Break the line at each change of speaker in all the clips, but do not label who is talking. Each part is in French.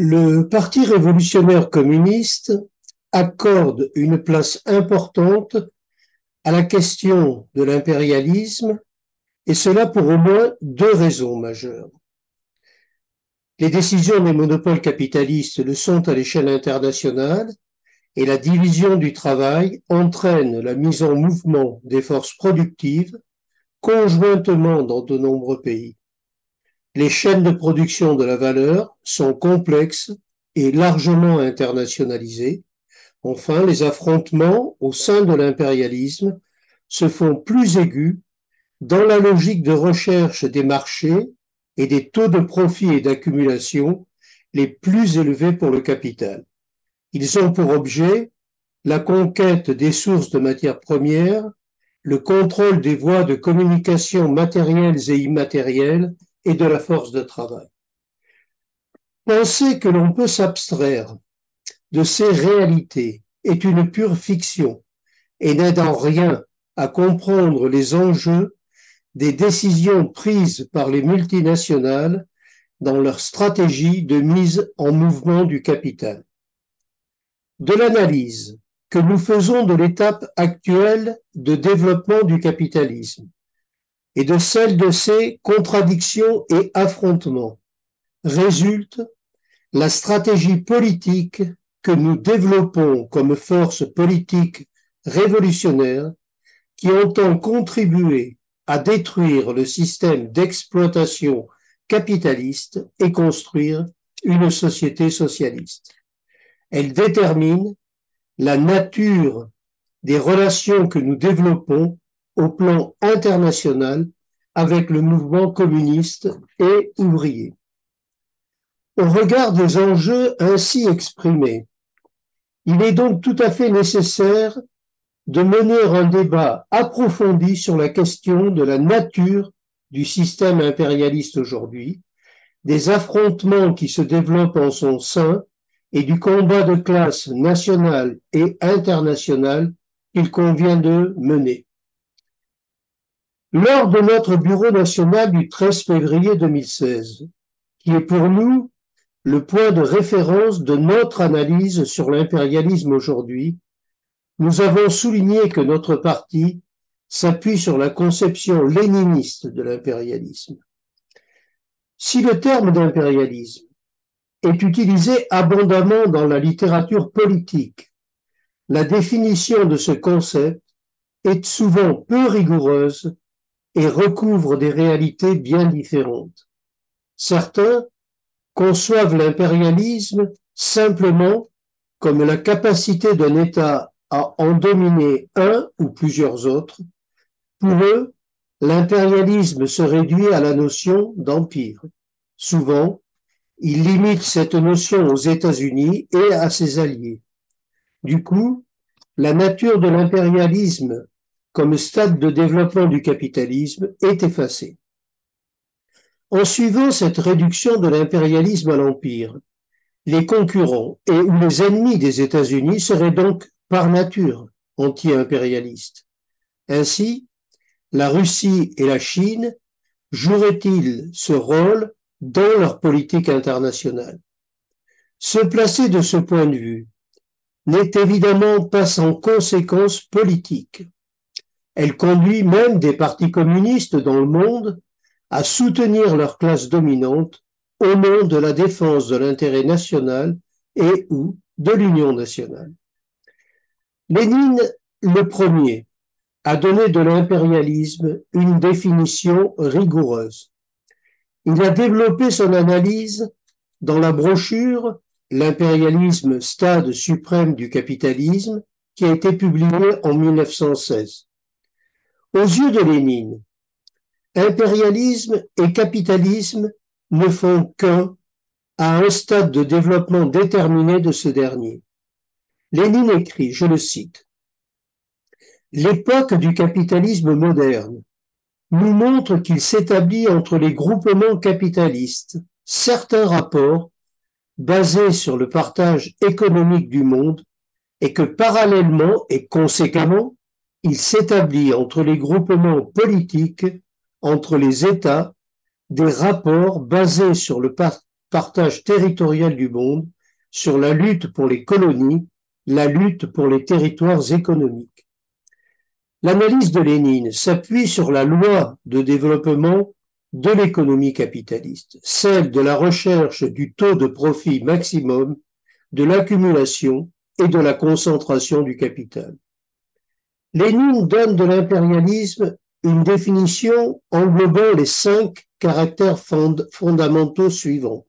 Le Parti révolutionnaire communiste accorde une place importante à la question de l'impérialisme, et cela pour au moins deux raisons majeures. Les décisions des monopoles capitalistes le sont à l'échelle internationale, et la division du travail entraîne la mise en mouvement des forces productives conjointement dans de nombreux pays. Les chaînes de production de la valeur sont complexes et largement internationalisées. Enfin, les affrontements au sein de l'impérialisme se font plus aigus dans la logique de recherche des marchés et des taux de profit et d'accumulation les plus élevés pour le capital. Ils ont pour objet la conquête des sources de matières premières, le contrôle des voies de communication matérielles et immatérielles et de la force de travail. Penser que l'on peut s'abstraire de ces réalités est une pure fiction et n'aide en rien à comprendre les enjeux des décisions prises par les multinationales dans leur stratégie de mise en mouvement du capital. De l'analyse que nous faisons de l'étape actuelle de développement du capitalisme et de celle de ses contradictions et affrontements résulte la stratégie politique que nous développons comme force politique révolutionnaire qui entend contribuer à détruire le système d'exploitation capitaliste et construire une société socialiste. Elle détermine la nature des relations que nous développons au plan international avec le mouvement communiste et ouvrier. Au regard des enjeux ainsi exprimés, il est donc tout à fait nécessaire de mener un débat approfondi sur la question de la nature du système impérialiste aujourd'hui, des affrontements qui se développent en son sein et du combat de classe national et international qu'il convient de mener. Lors de notre bureau national du 13 février 2016, qui est pour nous le point de référence de notre analyse sur l'impérialisme aujourd'hui, nous avons souligné que notre parti s'appuie sur la conception léniniste de l'impérialisme. Si le terme d'impérialisme est utilisé abondamment dans la littérature politique, la définition de ce concept est souvent peu rigoureuse et recouvre des réalités bien différentes. Certains conçoivent l'impérialisme simplement comme la capacité d'un État à en dominer un ou plusieurs autres. Pour eux, l'impérialisme se réduit à la notion d'empire. Souvent, ils limitent cette notion aux États-Unis et à ses alliés. Du coup, la nature de l'impérialisme comme stade de développement du capitalisme est effacée. En suivant cette réduction de l'impérialisme à l'empire, les concurrents et ou les ennemis des États-Unis seraient donc par nature anti-impérialistes. Ainsi, la Russie et la Chine joueraient-ils ce rôle dans leur politique internationale? Se placer de ce point de vue n'est évidemment pas sans conséquences politiques. Elle conduit même des partis communistes dans le monde à soutenir leur classe dominante au nom de la défense de l'intérêt national et ou de l'union nationale. Lénine, le premier, a donné de l'impérialisme une définition rigoureuse. Il a développé son analyse dans la brochure « L'impérialisme, stade suprême du capitalisme » qui a été publiée en 1916. Aux yeux de Lénine, impérialisme et capitalisme ne font qu'un à un stade de développement déterminé de ce dernier. Lénine écrit, je le cite, « L'époque du capitalisme moderne nous montre qu'il s'établit entre les groupements capitalistes certains rapports basés sur le partage économique du monde et que parallèlement et conséquemment, il s'établit entre les groupements politiques, entre les États, des rapports basés sur le partage territorial du monde, sur la lutte pour les colonies, la lutte pour les territoires économiques. L'analyse de Lénine s'appuie sur la loi de développement de l'économie capitaliste, celle de la recherche du taux de profit maximum, de l'accumulation et de la concentration du capital. Lénine donne de l'impérialisme une définition englobant les 5 caractères fondamentaux suivants.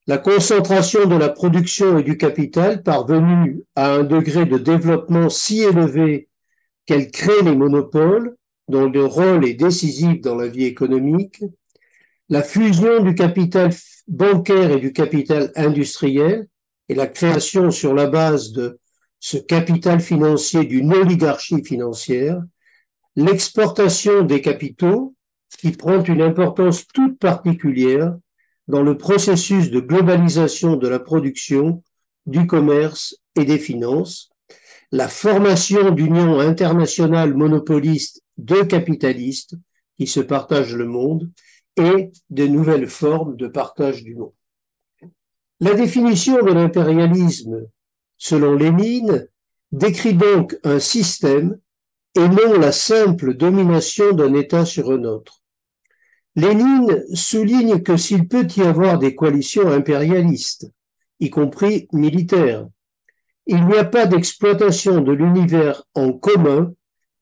La concentration de la production et du capital parvenue à un degré de développement si élevé qu'elle crée les monopoles, dont le rôle est décisif dans la vie économique, la fusion du capital bancaire et du capital industriel, et la création sur la base de ce capital financier d'une oligarchie financière, l'exportation des capitaux, qui prend une importance toute particulière dans le processus de globalisation de la production, du commerce et des finances, la formation d'unions internationales monopolistes de capitalistes qui se partagent le monde et de nouvelles formes de partage du monde. La définition de l'impérialisme, selon Lénine, décrit donc un système et non la simple domination d'un État sur un autre. Lénine souligne que s'il peut y avoir des coalitions impérialistes, y compris militaires, il n'y a pas d'exploitation de l'univers en commun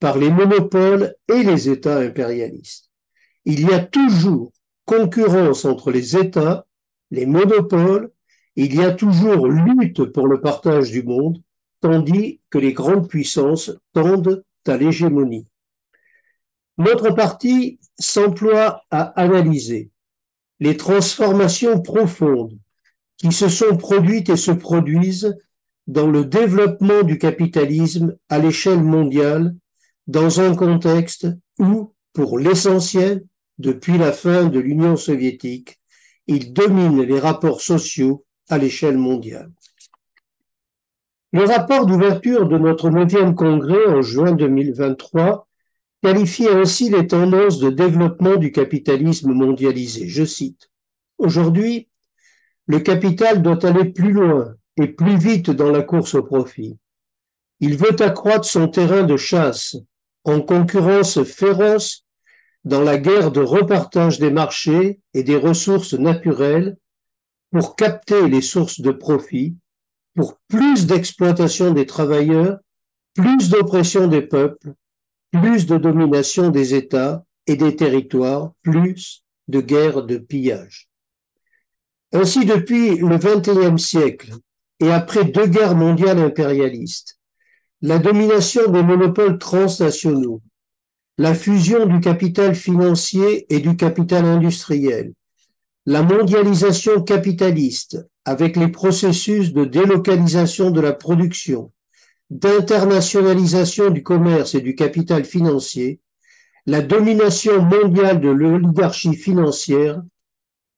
par les monopoles et les États impérialistes. Il y a toujours concurrence entre les États, les monopoles, il y a toujours lutte pour le partage du monde, tandis que les grandes puissances tendent à l'hégémonie. Notre parti s'emploie à analyser les transformations profondes qui se sont produites et se produisent dans le développement du capitalisme à l'échelle mondiale, dans un contexte où, pour l'essentiel, depuis la fin de l'Union soviétique, il domine les rapports sociaux à l'échelle mondiale. Le rapport d'ouverture de notre 9e congrès en juin 2023 qualifie ainsi les tendances de développement du capitalisme mondialisé. Je cite, « Aujourd'hui, le capital doit aller plus loin et plus vite dans la course au profit. Il veut accroître son terrain de chasse en concurrence féroce dans la guerre de repartage des marchés et des ressources naturelles pour capter les sources de profit, pour plus d'exploitation des travailleurs, plus d'oppression des peuples, plus de domination des États et des territoires, plus de guerres de pillage. » Ainsi, depuis le XXIe siècle et après 2 guerres mondiales impérialistes, la domination des monopoles transnationaux, la fusion du capital financier et du capital industriel, la mondialisation capitaliste avec les processus de délocalisation de la production, d'internationalisation du commerce et du capital financier, la domination mondiale de l'oligarchie financière,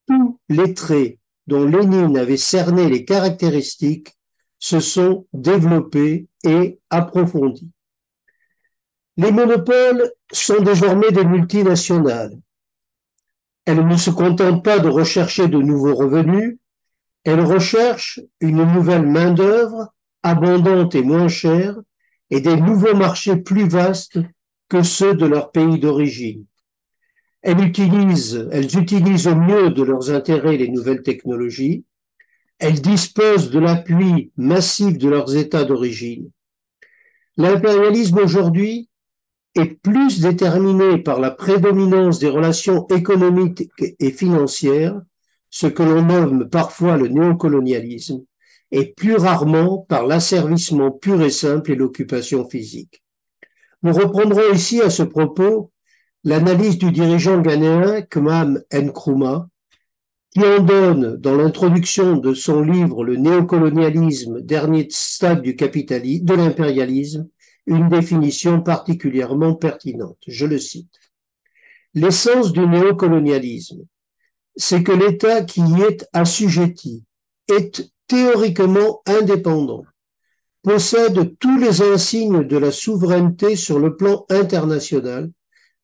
tous les traits dont Lénine avait cerné les caractéristiques se sont développés et approfondis. Les monopoles sont désormais des multinationales. Elles ne se contentent pas de rechercher de nouveaux revenus, elles recherchent une nouvelle main-d'œuvre abondante et moins chère et des nouveaux marchés plus vastes que ceux de leur pays d'origine. Elles utilisent au mieux de leurs intérêts les nouvelles technologies. Elles disposent de l'appui massif de leurs États d'origine. L'impérialisme aujourd'hui est plus déterminé par la prédominance des relations économiques et financières, ce que l'on nomme parfois le néocolonialisme, et plus rarement par l'asservissement pur et simple et l'occupation physique. Nous reprendrons ici à ce propos l'analyse du dirigeant ghanéen Kwame Nkrumah, qui en donne, dans l'introduction de son livre Le néocolonialisme, dernier stade du capitalisme, de l'impérialisme, une définition particulièrement pertinente. Je le cite. L'essence du néocolonialisme, c'est que l'État qui y est assujetti est théoriquement indépendant, possède tous les insignes de la souveraineté sur le plan international,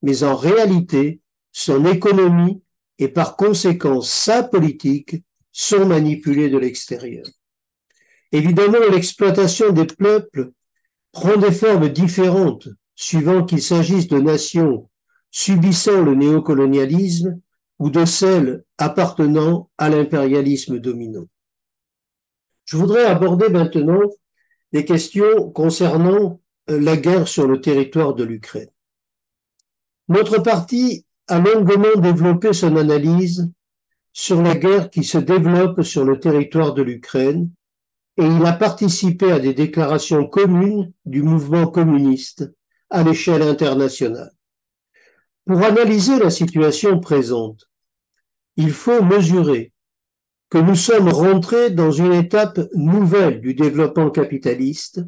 mais en réalité, son économie et par conséquent sa politique sont manipulés de l'extérieur. Évidemment, l'exploitation des peuples prend des formes différentes suivant qu'il s'agisse de nations subissant le néocolonialisme ou de celles appartenant à l'impérialisme dominant. Je voudrais aborder maintenant des questions concernant la guerre sur le territoire de l'Ukraine. Notre parti a longuement développé son analyse sur la guerre qui se développe sur le territoire de l'Ukraine et il a participé à des déclarations communes du mouvement communiste à l'échelle internationale. Pour analyser la situation présente, il faut mesurer que nous sommes rentrés dans une étape nouvelle du développement capitaliste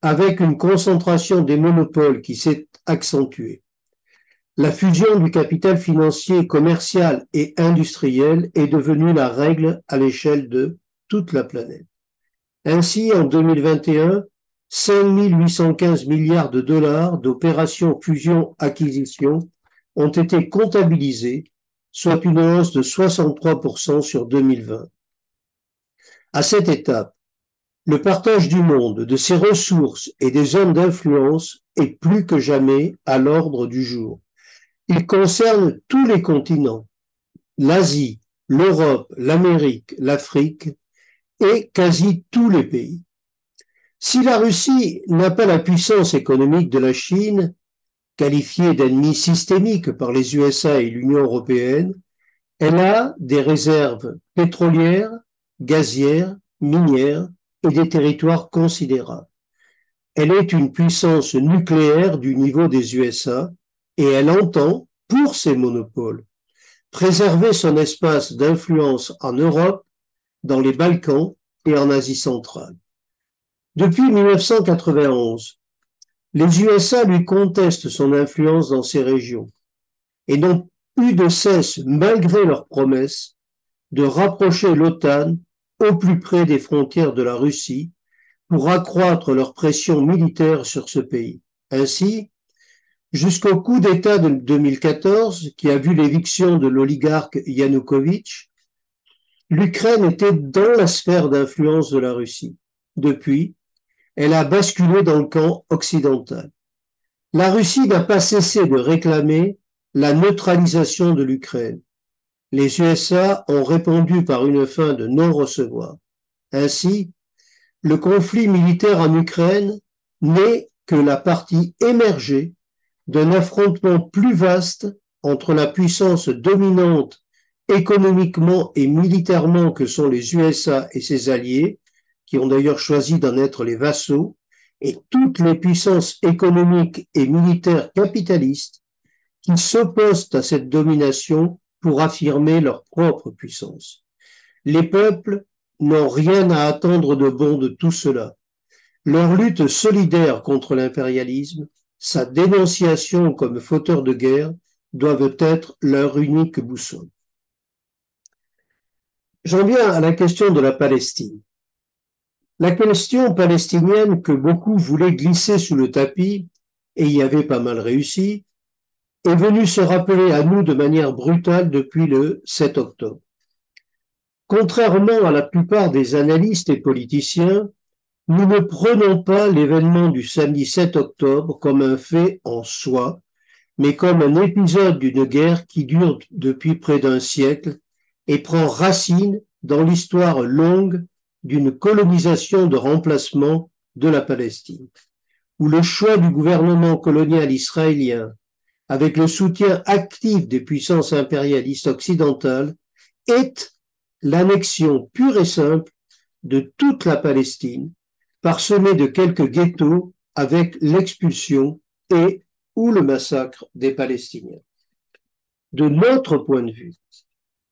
avec une concentration des monopoles qui s'est accentuée. La fusion du capital financier, commercial et industriel est devenue la règle à l'échelle de toute la planète. Ainsi, en 2021, 5 815 milliards de dollars d'opérations fusion-acquisition ont été comptabilisés, soit une hausse de 63% sur 2020. À cette étape, le partage du monde, de ses ressources et des zones d'influence est plus que jamais à l'ordre du jour. Il concerne tous les continents, l'Asie, l'Europe, l'Amérique, l'Afrique et quasi tous les pays. Si la Russie n'a pas la puissance économique de la Chine, qualifiée d'ennemi systémique par les USA et l'Union européenne, elle a des réserves pétrolières, gazières, minières et des territoires considérables. Elle est une puissance nucléaire du niveau des USA et elle entend, pour ses monopoles, préserver son espace d'influence en Europe, dans les Balkans et en Asie centrale. Depuis 1991, les USA lui contestent son influence dans ces régions et n'ont eu de cesse, malgré leurs promesses, de rapprocher l'OTAN au plus près des frontières de la Russie pour accroître leur pression militaire sur ce pays. Ainsi, jusqu'au coup d'État de 2014, qui a vu l'éviction de l'oligarque Yanukovych, l'Ukraine était dans la sphère d'influence de la Russie. Depuis, elle a basculé dans le camp occidental. La Russie n'a pas cessé de réclamer la neutralisation de l'Ukraine. Les USA ont répondu par une fin de non-recevoir. Ainsi, le conflit militaire en Ukraine n'est que la partie émergée d'un affrontement plus vaste entre la puissance dominante économiquement et militairement que sont les USA et ses alliés, qui ont d'ailleurs choisi d'en être les vassaux, et toutes les puissances économiques et militaires capitalistes qui s'opposent à cette domination pour affirmer leur propre puissance. Les peuples n'ont rien à attendre de bon de tout cela. Leur lutte solidaire contre l'impérialisme, sa dénonciation comme fauteur de guerre, doivent être leur unique boussole. J'en viens à la question de la Palestine. La question palestinienne que beaucoup voulaient glisser sous le tapis, et y avaient pas mal réussi, est venue se rappeler à nous de manière brutale depuis le 7 octobre. Contrairement à la plupart des analystes et politiciens, nous ne prenons pas l'événement du samedi 7 octobre comme un fait en soi, mais comme un épisode d'une guerre qui dure depuis près d'un siècle et prend racine dans l'histoire longue d'une colonisation de remplacement de la Palestine, où le choix du gouvernement colonial israélien, avec le soutien actif des puissances impérialistes occidentales, est l'annexion pure et simple de toute la Palestine, parsemée de quelques ghettos avec l'expulsion et ou le massacre des Palestiniens. De notre point de vue,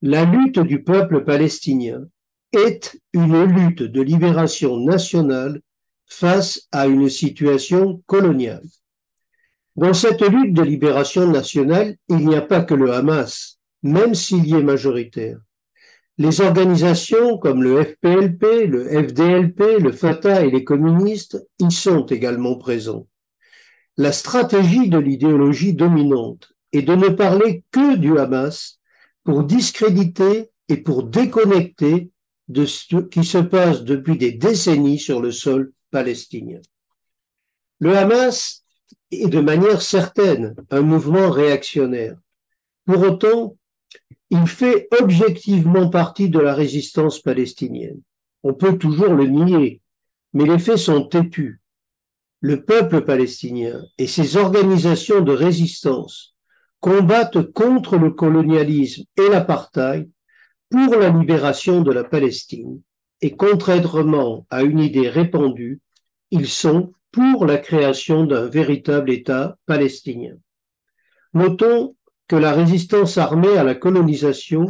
la lutte du peuple palestinien est une lutte de libération nationale face à une situation coloniale. Dans cette lutte de libération nationale, il n'y a pas que le Hamas, même s'il y est majoritaire. Les organisations comme le FPLP, le FDLP, le Fatah et les communistes y sont également présents. La stratégie de l'idéologie dominante est de ne parler que du Hamas pour discréditer et pour déconnecter de ce qui se passe depuis des décennies sur le sol palestinien. Le Hamas est de manière certaine un mouvement réactionnaire. Pour autant, il fait objectivement partie de la résistance palestinienne. On peut toujours le nier, mais les faits sont têtus. Le peuple palestinien et ses organisations de résistance combattent contre le colonialisme et l'apartheid pour la libération de la Palestine et contrairement à une idée répandue, ils sont pour la création d'un véritable État palestinien. Notons que la résistance armée à la colonisation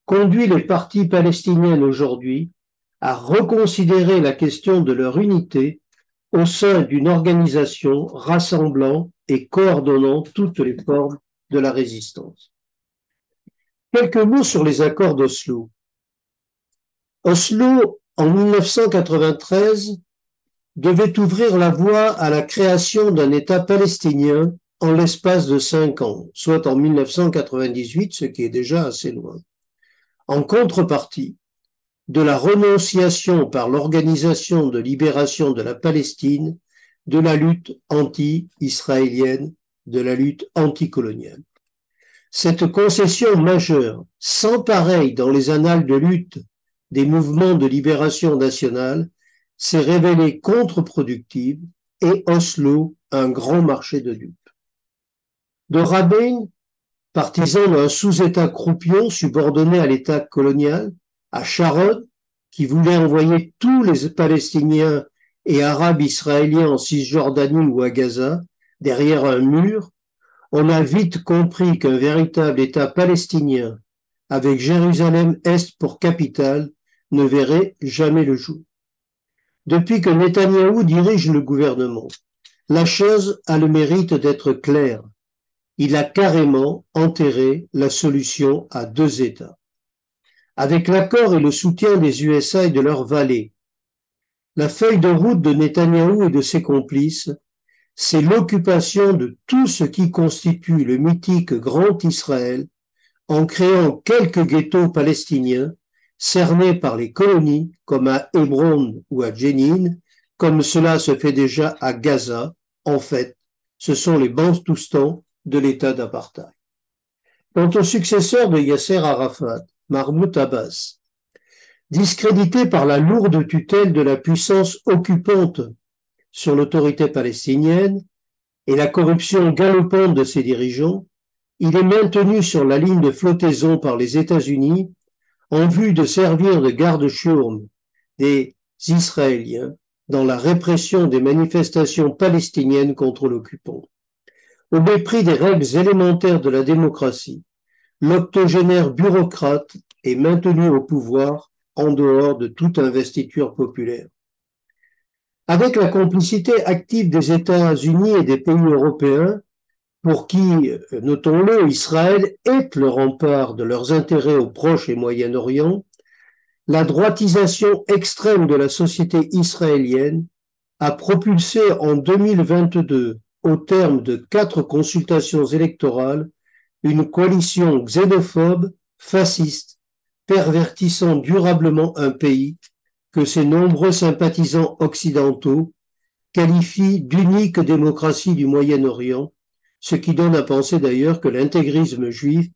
conduit les partis palestiniennes aujourd'hui à reconsidérer la question de leur unité au sein d'une organisation rassemblant et coordonnant toutes les formes de la résistance. Quelques mots sur les accords d'Oslo. Oslo, en 1993, devait ouvrir la voie à la création d'un État palestinien en l'espace de 5 ans, soit en 1998, ce qui est déjà assez loin. En contrepartie de la renonciation par l'Organisation de libération de la Palestine de la lutte anti-israélienne, de la lutte anticoloniale. Cette concession majeure, sans pareil dans les annales de lutte des mouvements de libération nationale, s'est révélée contre-productive et Oslo un grand marché de dupes. De Rabin, partisan d'un sous-État croupion subordonné à l'État colonial, à Sharon, qui voulait envoyer tous les Palestiniens et Arabes israéliens en Cisjordanie ou à Gaza, derrière un mur, on a vite compris qu'un véritable État palestinien, avec Jérusalem-Est pour capitale, ne verrait jamais le jour. Depuis que Netanyahou dirige le gouvernement, la chose a le mérite d'être claire. Il a carrément enterré la solution à 2 États. Avec l'accord et le soutien des USA et de leurs valets, la feuille de route de Netanyahou et de ses complices, c'est l'occupation de tout ce qui constitue le mythique Grand Israël en créant quelques ghettos palestiniens cernés par les colonies comme à Hébron ou à Jenin, comme cela se fait déjà à Gaza. En fait, ce sont les bantoustans de l'État d'apartheid. Quant au successeur de Yasser Arafat, Mahmoud Abbas, discrédité par la lourde tutelle de la puissance occupante sur l'autorité palestinienne et la corruption galopante de ses dirigeants, il est maintenu sur la ligne de flottaison par les États-Unis en vue de servir de garde-chiourme des Israéliens dans la répression des manifestations palestiniennes contre l'occupant. Au mépris des règles élémentaires de la démocratie, l'octogénaire bureaucrate est maintenu au pouvoir en dehors de toute investiture populaire. Avec la complicité active des États-Unis et des pays européens, pour qui, notons-le, Israël est le rempart de leurs intérêts au Proche et Moyen-Orient, la droitisation extrême de la société israélienne a propulsé en 2022, au terme de 4 consultations électorales, une coalition xénophobe, fasciste, pervertissant durablement un pays que ses nombreux sympathisants occidentaux qualifient d'unique démocratie du Moyen-Orient, ce qui donne à penser d'ailleurs que l'intégrisme juif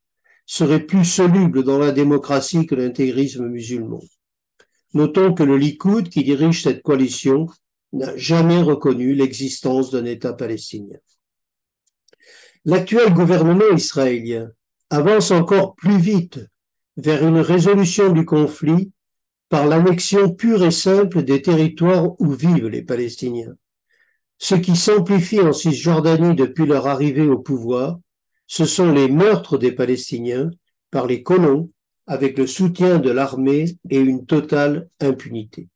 serait plus soluble dans la démocratie que l'intégrisme musulman. Notons que le Likoud, qui dirige cette coalition, n'a jamais reconnu l'existence d'un État palestinien. L'actuel gouvernement israélien avance encore plus vite vers une résolution du conflit par l'annexion pure et simple des territoires où vivent les Palestiniens. Ce qui s'amplifie en Cisjordanie depuis leur arrivée au pouvoir, ce sont les meurtres des Palestiniens par les colons avec le soutien de l'armée et une totale impunité.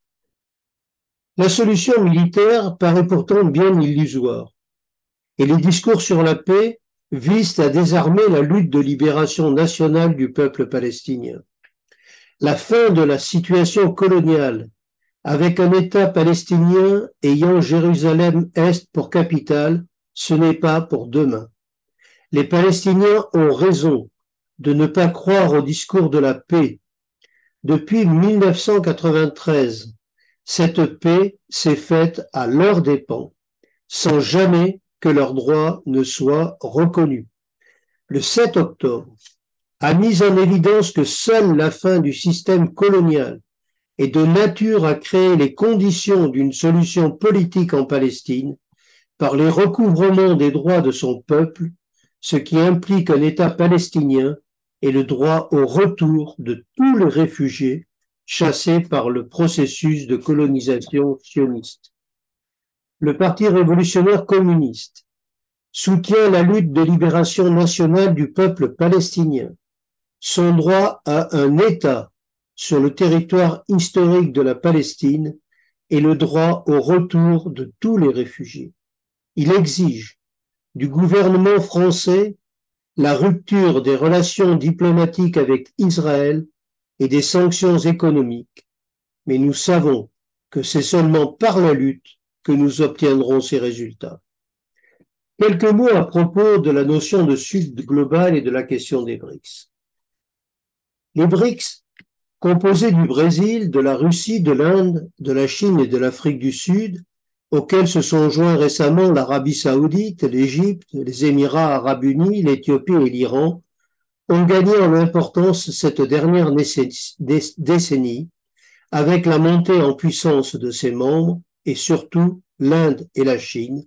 La solution militaire paraît pourtant bien illusoire et les discours sur la paix visent à désarmer la lutte de libération nationale du peuple palestinien. La fin de la situation coloniale avec un État palestinien ayant Jérusalem-Est pour capitale, ce n'est pas pour demain. Les Palestiniens ont raison de ne pas croire au discours de la paix. Depuis 1993, cette paix s'est faite à leurs dépens, sans jamais que leurs droits ne soient reconnus. Le 7 octobre a mis en évidence que seule la fin du système colonial est de nature à créer les conditions d'une solution politique en Palestine par les recouvrements des droits de son peuple, ce qui implique un État palestinien et le droit au retour de tous les réfugiés chassés par le processus de colonisation sioniste. Le Parti révolutionnaire communiste soutient la lutte de libération nationale du peuple palestinien, son droit à un État sur le territoire historique de la Palestine et le droit au retour de tous les réfugiés. Il exige du gouvernement français la rupture des relations diplomatiques avec Israël et des sanctions économiques. Mais nous savons que c'est seulement par la lutte que nous obtiendrons ces résultats. Quelques mots à propos de la notion de Sud global et de la question des BRICS. Les BRICS, composés du Brésil, de la Russie, de l'Inde, de la Chine et de l'Afrique du Sud, auxquels se sont joints récemment l'Arabie saoudite, l'Égypte, les Émirats arabes unis, l'Éthiopie et l'Iran, ont gagné en importance cette dernière décennie avec la montée en puissance de ses membres et surtout l'Inde et la Chine,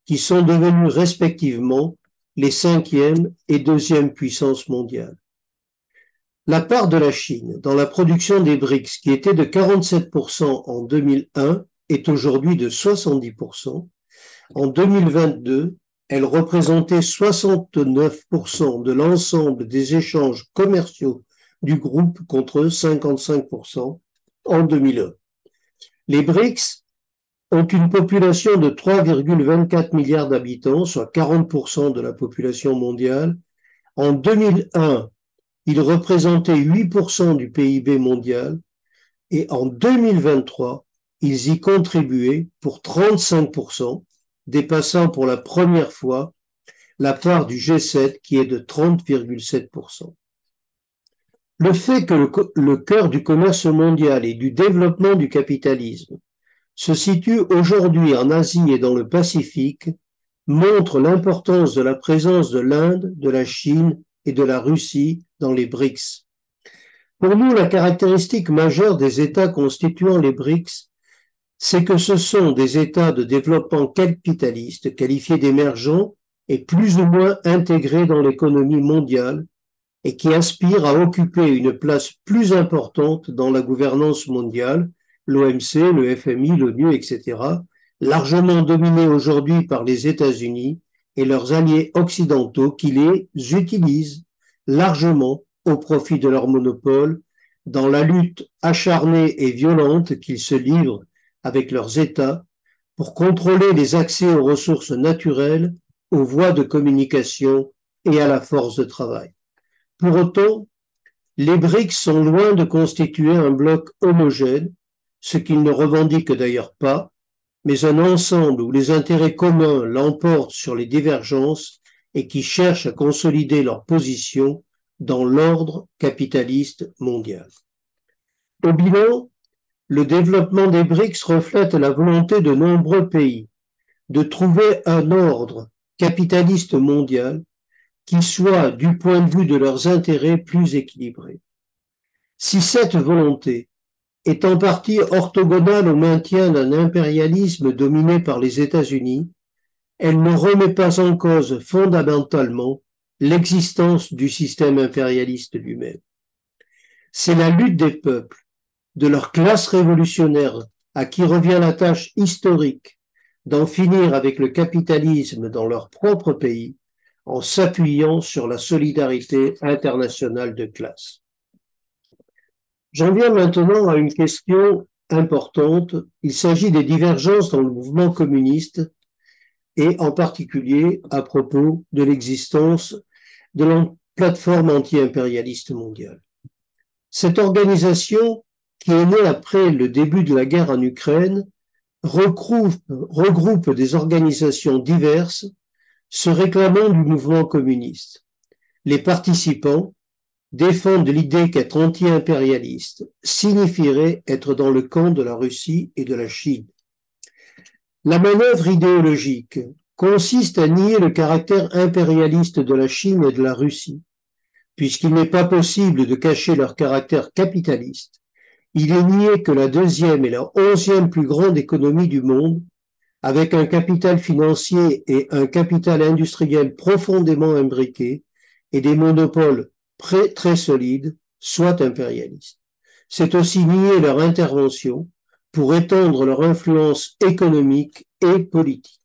qui sont devenus respectivement les 5e et 2e puissances mondiales. La part de la Chine dans la production des BRICS, qui était de 47% en 2001, est aujourd'hui de 70%. En 2022, elle représentait 69% de l'ensemble des échanges commerciaux du groupe contre 55% en 2001. Les BRICS ont une population de 3,24 milliards d'habitants, soit 40% de la population mondiale. En 2001, ils représentaient 8% du PIB mondial et en 2023, ils y contribuaient pour 35%, dépassant pour la première fois la part du G7 qui est de 30,7%. Le fait que le cœur du commerce mondial et du développement du capitalisme se situe aujourd'hui en Asie et dans le Pacifique montre l'importance de la présence de l'Inde, de la Chine et de la Russie dans les BRICS. Pour nous, la caractéristique majeure des États constituant les BRICS, c'est que ce sont des États de développement capitaliste, qualifiés d'émergents et plus ou moins intégrés dans l'économie mondiale et qui aspirent à occuper une place plus importante dans la gouvernance mondiale, l'OMC, le FMI, l'ONU, etc., largement dominés aujourd'hui par les États-Unis et leurs alliés occidentaux qui les utilisent largement au profit de leur monopole dans la lutte acharnée et violente qu'ils se livrent avec leurs États pour contrôler les accès aux ressources naturelles, aux voies de communication et à la force de travail. Pour autant, les BRICS sont loin de constituer un bloc homogène, ce qu'ils ne revendiquent d'ailleurs pas, mais un ensemble où les intérêts communs l'emportent sur les divergences et qui cherchent à consolider leur position dans l'ordre capitaliste mondial. Au bilan, le développement des BRICS reflète la volonté de nombreux pays de trouver un ordre capitaliste mondial qui soit, du point de vue de leurs intérêts, plus équilibré. Si cette volonté est en partie orthogonale au maintien d'un impérialisme dominé par les États-Unis, elle ne remet pas en cause fondamentalement l'existence du système impérialiste lui-même. C'est la lutte des peuples, de leur classe révolutionnaire, à qui revient la tâche historique d'en finir avec le capitalisme dans leur propre pays, en s'appuyant sur la solidarité internationale de classe. J'en viens maintenant à une question importante. Il s'agit des divergences dans le mouvement communiste et en particulier à propos de l'existence de la plateforme anti-impérialiste mondiale. Cette organisation, qui est née après le début de la guerre en Ukraine, regroupe des organisations diverses se réclamant du mouvement communiste. Les participants, défendent l'idée qu'être anti-impérialiste signifierait être dans le camp de la Russie et de la Chine. La manœuvre idéologique consiste à nier le caractère impérialiste de la Chine et de la Russie, puisqu'il n'est pas possible de cacher leur caractère capitaliste. Il est nié que la deuxième et la 11e plus grande économie du monde, avec un capital financier et un capital industriel profondément imbriqués et des monopoles très solides, soit impérialistes. C'est aussi nier leur intervention pour étendre leur influence économique et politique.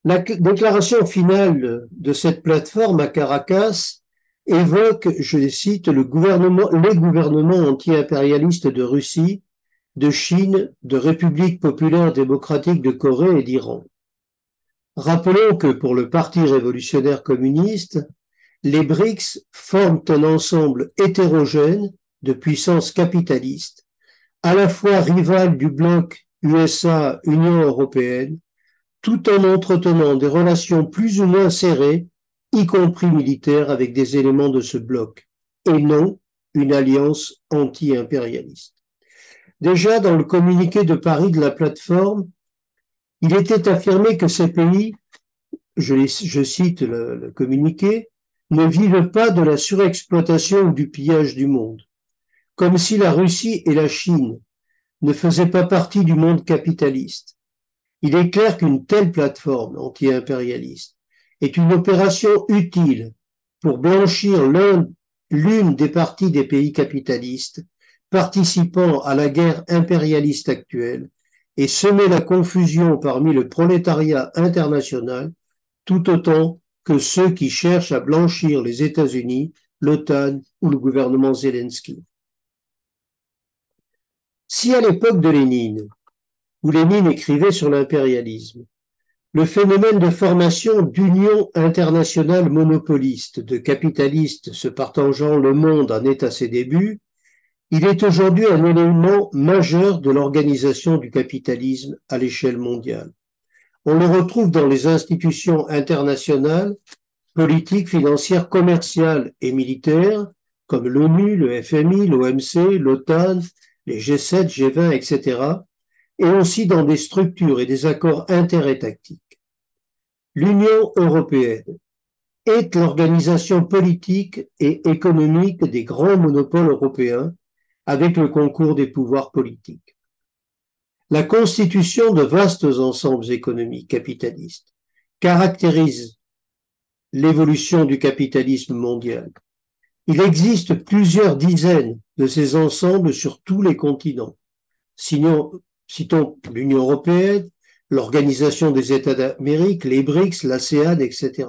La déclaration finale de cette plateforme à Caracas évoque, je cite, les gouvernements anti-impérialistes de Russie, de Chine, de République populaire démocratique de Corée et d'Iran. Rappelons que pour le Parti révolutionnaire communiste, les BRICS forment un ensemble hétérogène de puissances capitalistes, à la fois rivales du bloc USA-Union européenne, tout en entretenant des relations plus ou moins serrées, y compris militaires, avec des éléments de ce bloc, et non une alliance anti-impérialiste. Déjà, dans le communiqué de Paris de la plateforme, il était affirmé que ces pays, je cite le communiqué, ne vivent pas de la surexploitation ou du pillage du monde, comme si la Russie et la Chine ne faisaient pas partie du monde capitaliste. Il est clair qu'une telle plateforme anti-impérialiste est une opération utile pour blanchir l'une des parties des pays capitalistes participant à la guerre impérialiste actuelle et semer la confusion parmi le prolétariat international tout autant que ceux qui cherchent à blanchir les États-Unis, l'OTAN ou le gouvernement Zelensky. Si à l'époque de Lénine, où Lénine écrivait sur l'impérialisme, le phénomène de formation d'unions internationales monopolistes, de capitalistes se partageant le monde en est à ses débuts, il est aujourd'hui un élément majeur de l'organisation du capitalisme à l'échelle mondiale. On le retrouve dans les institutions internationales, politiques, financières, commerciales et militaires, comme l'ONU, le FMI, l'OMC, l'OTAN, les G7, G20, etc., et aussi dans des structures et des accords interétatiques. L'Union européenne est l'organisation politique et économique des grands monopoles européens avec le concours des pouvoirs politiques. La constitution de vastes ensembles économiques capitalistes caractérise l'évolution du capitalisme mondial. Il existe plusieurs dizaines de ces ensembles sur tous les continents. Citons l'Union européenne, l'Organisation des États d'Amérique, les BRICS, l'ASEAN, etc.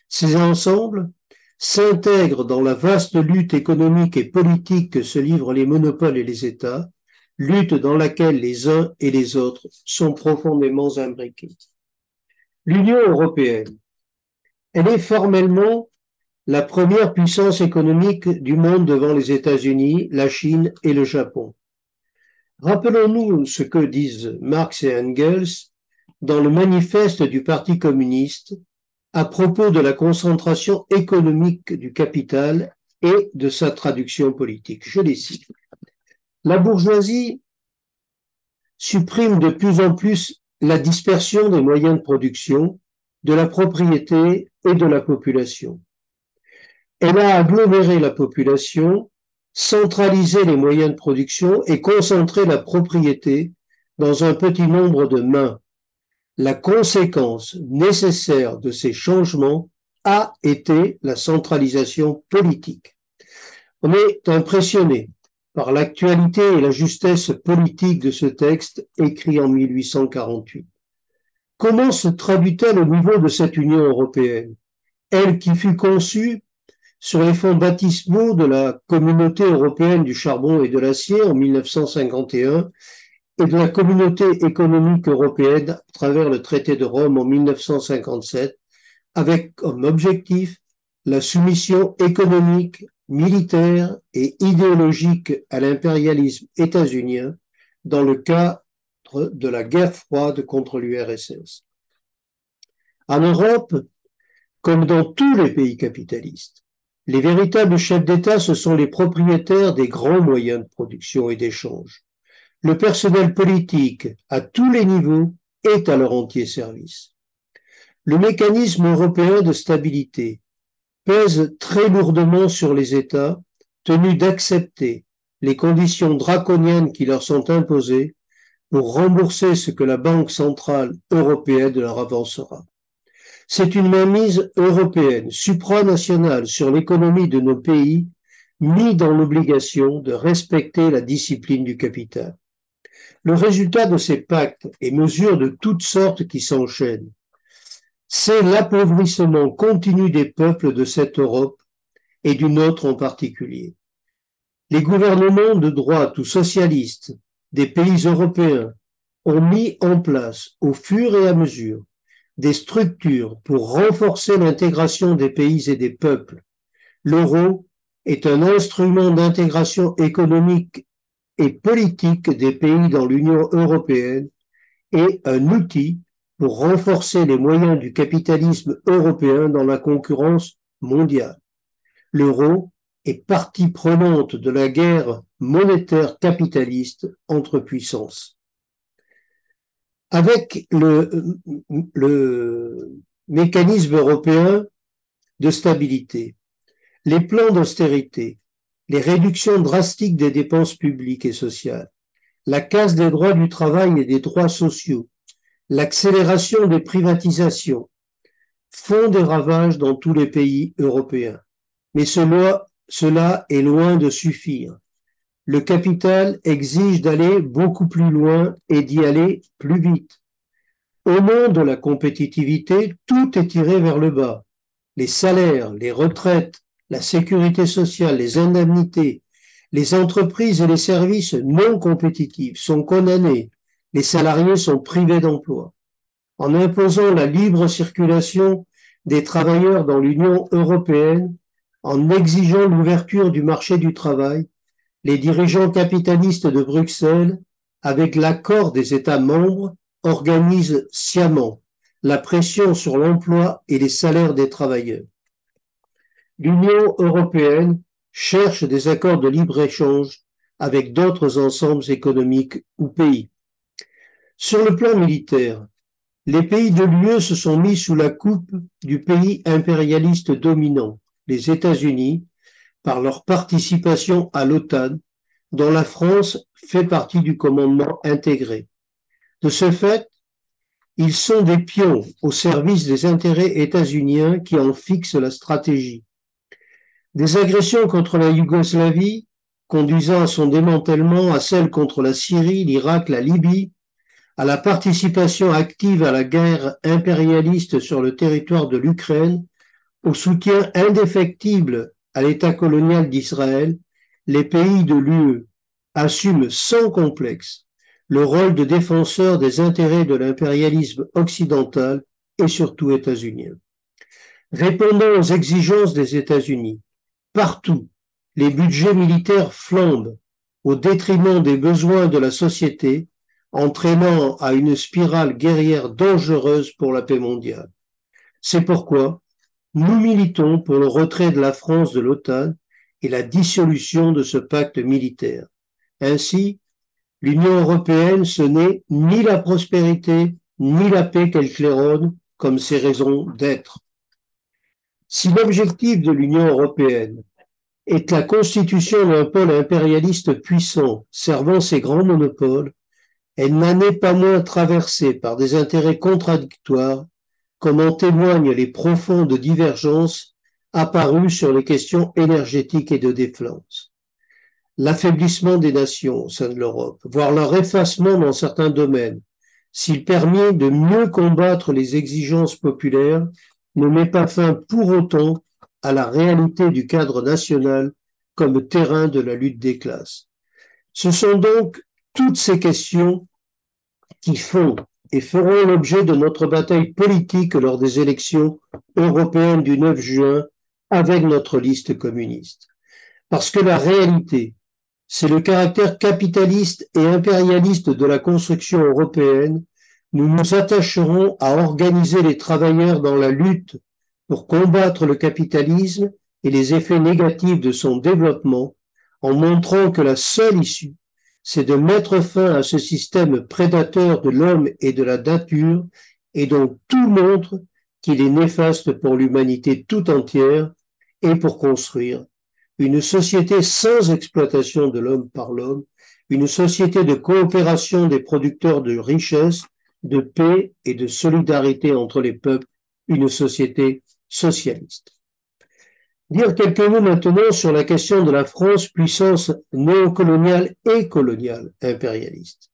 Ces ensembles s'intègrent dans la vaste lutte économique et politique que se livrent les monopoles et les États, lutte dans laquelle les uns et les autres sont profondément imbriqués. L'Union européenne, elle est formellement la première puissance économique du monde devant les États-Unis, la Chine et le Japon. Rappelons-nous ce que disent Marx et Engels dans le manifeste du Parti communiste à propos de la concentration économique du capital et de sa traduction politique. Je les cite. La bourgeoisie supprime de plus en plus la dispersion des moyens de production, de la propriété et de la population. Elle a aggloméré la population, centralisé les moyens de production et concentré la propriété dans un petit nombre de mains. La conséquence nécessaire de ces changements a été la centralisation politique. On est impressionné par l'actualité et la justesse politique de ce texte écrit en 1848. Comment se traduit-elle au niveau de cette Union européenne, elle qui fut conçue sur les fonds baptismaux de la Communauté européenne du charbon et de l'acier en 1951 et de la Communauté économique européenne à travers le traité de Rome en 1957, avec comme objectif la soumission économique, militaire et idéologique à l'impérialisme états-unien dans le cadre de la guerre froide contre l'URSS. En Europe, comme dans tous les pays capitalistes, Les véritables chefs d'État, ce sont les propriétaires des grands moyens de production et d'échange. Le personnel politique, à tous les niveaux, est à leur entier service. Le mécanisme européen de stabilité pèse très lourdement sur les États, tenus d'accepter les conditions draconiennes qui leur sont imposées pour rembourser ce que la Banque centrale européenne leur avancera. C'est une mainmise européenne, supranationale sur l'économie de nos pays, mis dans l'obligation de respecter la discipline du capital. Le résultat de ces pactes et mesures de toutes sortes qui s'enchaînent, c'est l'appauvrissement continu des peuples de cette Europe et du nôtre en particulier. Les gouvernements de droite ou socialistes des pays européens ont mis en place, au fur et à mesure, des structures pour renforcer l'intégration des pays et des peuples. L'euro est un instrument d'intégration économique et politique des pays dans l'Union européenne et un outil pour renforcer les moyens du capitalisme européen dans la concurrence mondiale. L'euro est partie prenante de la guerre monétaire capitaliste entre puissances. Avec le mécanisme européen de stabilité, les plans d'austérité, les réductions drastiques des dépenses publiques et sociales, la casse des droits du travail et des droits sociaux, l'accélération des privatisations font des ravages dans tous les pays européens. Mais cela est loin de suffire. Le capital exige d'aller beaucoup plus loin et d'y aller plus vite. Au nom de la compétitivité, tout est tiré vers le bas. Les salaires, les retraites, la sécurité sociale, les indemnités, les entreprises et les services non compétitifs sont condamnés. Les salariés sont privés d'emploi. En imposant la libre circulation des travailleurs dans l'Union européenne, en exigeant l'ouverture du marché du travail, les dirigeants capitalistes de Bruxelles, avec l'accord des États membres, organisent sciemment la pression sur l'emploi et les salaires des travailleurs. L'Union européenne cherche des accords de libre-échange avec d'autres ensembles économiques ou pays. Sur le plan militaire, les pays de l'UE se sont mis sous la coupe du pays impérialiste dominant, les États-Unis, par leur participation à l'OTAN, dont la France fait partie du commandement intégré. De ce fait, ils sont des pions au service des intérêts états-uniens qui en fixent la stratégie. Des agressions contre la Yougoslavie, conduisant à son démantèlement, à celles contre la Syrie, l'Irak, la Libye, à la participation active à la guerre impérialiste sur le territoire de l'Ukraine, au soutien indéfectible à l'État colonial d'Israël, les pays de l'UE assument sans complexe le rôle de défenseur des intérêts de l'impérialisme occidental et surtout états-unien. Répondant aux exigences des États-Unis, partout, les budgets militaires flambent au détriment des besoins de la société, entraînant à une spirale guerrière dangereuse pour la paix mondiale. C'est pourquoi nous militons pour le retrait de la France de l'OTAN et la dissolution de ce pacte militaire. Ainsi, l'Union européenne, ce n'est ni la prospérité, ni la paix qu'elle claironne comme ses raisons d'être. Si l'objectif de l'Union européenne est la constitution d'un pôle impérialiste puissant servant ses grands monopoles, elle n'en est pas moins traversée par des intérêts contradictoires, comme en témoignent les profondes divergences apparues sur les questions énergétiques et de défense. L'affaiblissement des nations au sein de l'Europe, voire leur effacement dans certains domaines, s'il permet de mieux combattre les exigences populaires, ne met pas fin pour autant à la réalité du cadre national comme terrain de la lutte des classes. Ce sont donc toutes ces questions qui font et feront l'objet de notre bataille politique lors des élections européennes du 9 juin avec notre liste communiste. Parce que la réalité, c'est le caractère capitaliste et impérialiste de la construction européenne, nous nous attacherons à organiser les travailleurs dans la lutte pour combattre le capitalisme et les effets négatifs de son développement en montrant que la seule issue, c'est de mettre fin à ce système prédateur de l'homme et de la nature et dont tout montre qu'il est néfaste pour l'humanité tout entière et pour construire une société sans exploitation de l'homme par l'homme, une société de coopération des producteurs de richesses, de paix et de solidarité entre les peuples, une société socialiste. Dire quelques mots maintenant sur la question de la France, puissance néocoloniale et coloniale impérialiste.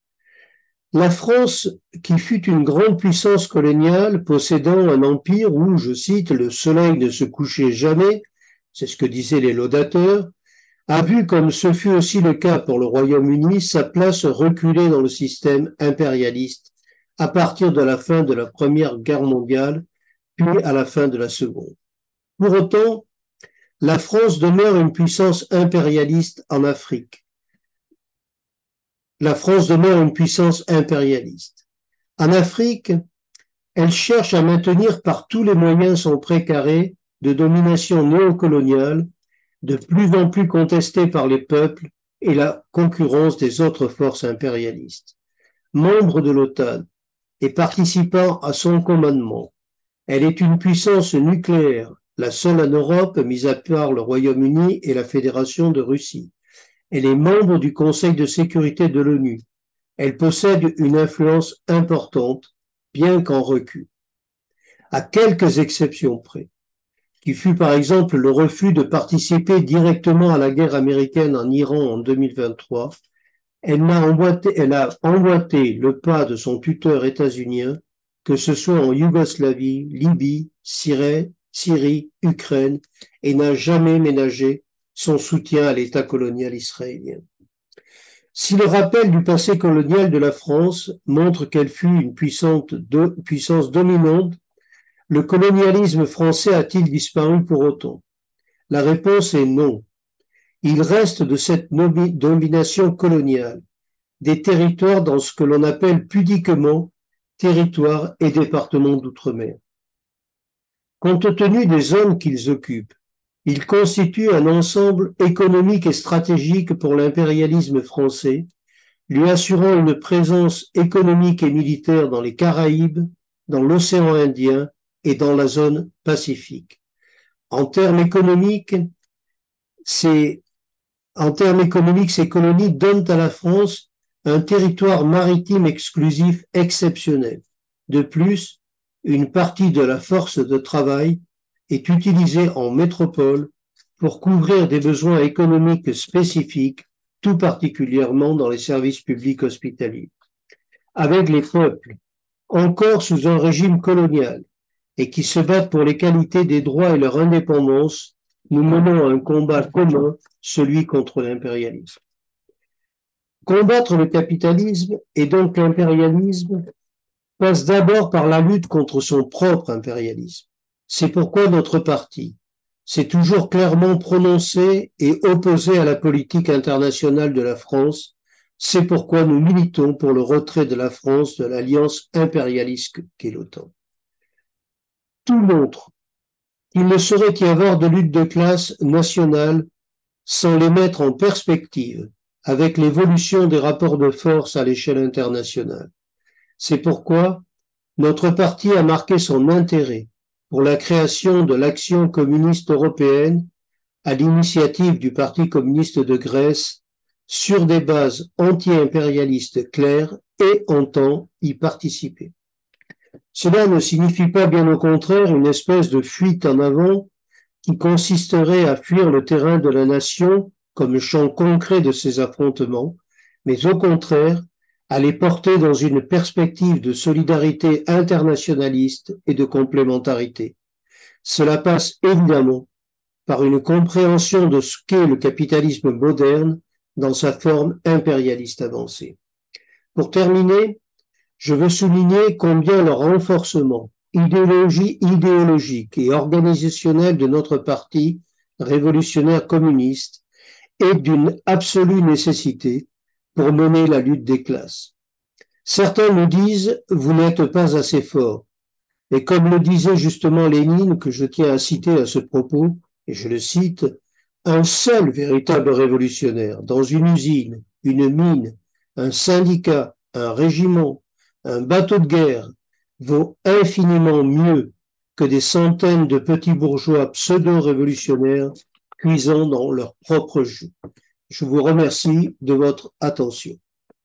La France, qui fut une grande puissance coloniale, possédant un empire où, je cite, le soleil ne se couchait jamais, c'est ce que disaient les laudateurs, a vu, comme ce fut aussi le cas pour le Royaume-Uni, sa place reculer dans le système impérialiste à partir de la fin de la Première Guerre mondiale, puis à la fin de la Seconde. Pour autant, la France demeure une puissance impérialiste en Afrique. La France demeure une puissance impérialiste. En Afrique, elle cherche à maintenir par tous les moyens son précaré de domination néocoloniale, de plus en plus contestée par les peuples et la concurrence des autres forces impérialistes. Membre de l'OTAN et participant à son commandement, elle est une puissance nucléaire, la seule en Europe, mis à part le Royaume-Uni et la Fédération de Russie. Elle est membre du Conseil de sécurité de l'ONU. Elle possède une influence importante, bien qu'en recul. À quelques exceptions près, qui fut par exemple le refus de participer directement à la guerre américaine en Iran en 2023, elle a emboîté le pas de son tuteur états-unien, que ce soit en Yougoslavie, Libye, Syrie, Ukraine, et n'a jamais ménagé son soutien à l'État colonial israélien. Si le rappel du passé colonial de la France montre qu'elle fut une puissance dominante, le colonialisme français a-t-il disparu pour autant? La réponse est non. Il reste de cette domination coloniale des territoires dans ce que l'on appelle pudiquement territoires et départements d'outre-mer. Compte tenu des zones qu'ils occupent, ils constituent un ensemble économique et stratégique pour l'impérialisme français, lui assurant une présence économique et militaire dans les Caraïbes, dans l'océan Indien et dans la zone Pacifique. En termes économiques, ces colonies donnent à la France un territoire maritime exclusif exceptionnel. De plus, une partie de la force de travail est utilisée en métropole pour couvrir des besoins économiques spécifiques, tout particulièrement dans les services publics hospitaliers. Avec les peuples, encore sous un régime colonial, et qui se battent pour les qualités des droits et leur indépendance, nous menons un combat commun, celui contre l'impérialisme. Combattre le capitalisme et donc l'impérialisme passe d'abord par la lutte contre son propre impérialisme. C'est pourquoi notre parti s'est toujours clairement prononcé et opposé à la politique internationale de la France. C'est pourquoi nous militons pour le retrait de la France de l'alliance impérialiste qu'est l'OTAN. Tout montre qu'il ne saurait y avoir de lutte de classe nationale sans les mettre en perspective avec l'évolution des rapports de force à l'échelle internationale. C'est pourquoi notre parti a marqué son intérêt pour la création de l'Action communiste européenne à l'initiative du Parti communiste de Grèce sur des bases anti-impérialistes claires et entend y participer. Cela ne signifie pas, bien au contraire, une espèce de fuite en avant qui consisterait à fuir le terrain de la nation comme champ concret de ces affrontements, mais au contraire, à les porter dans une perspective de solidarité internationaliste et de complémentarité. Cela passe évidemment par une compréhension de ce qu'est le capitalisme moderne dans sa forme impérialiste avancée. Pour terminer, je veux souligner combien le renforcement idéologique et organisationnel de notre parti révolutionnaire communiste est d'une absolue nécessité pour mener la lutte des classes. Certains nous disent « vous n'êtes pas assez fort ». Et comme le disait justement Lénine, que je tiens à citer à ce propos, et je le cite, un seul véritable révolutionnaire dans une usine, une mine, un syndicat, un régiment, un bateau de guerre vaut infiniment mieux que des centaines de petits bourgeois pseudo-révolutionnaires cuisant dans leur propre jus. Je vous remercie de votre attention.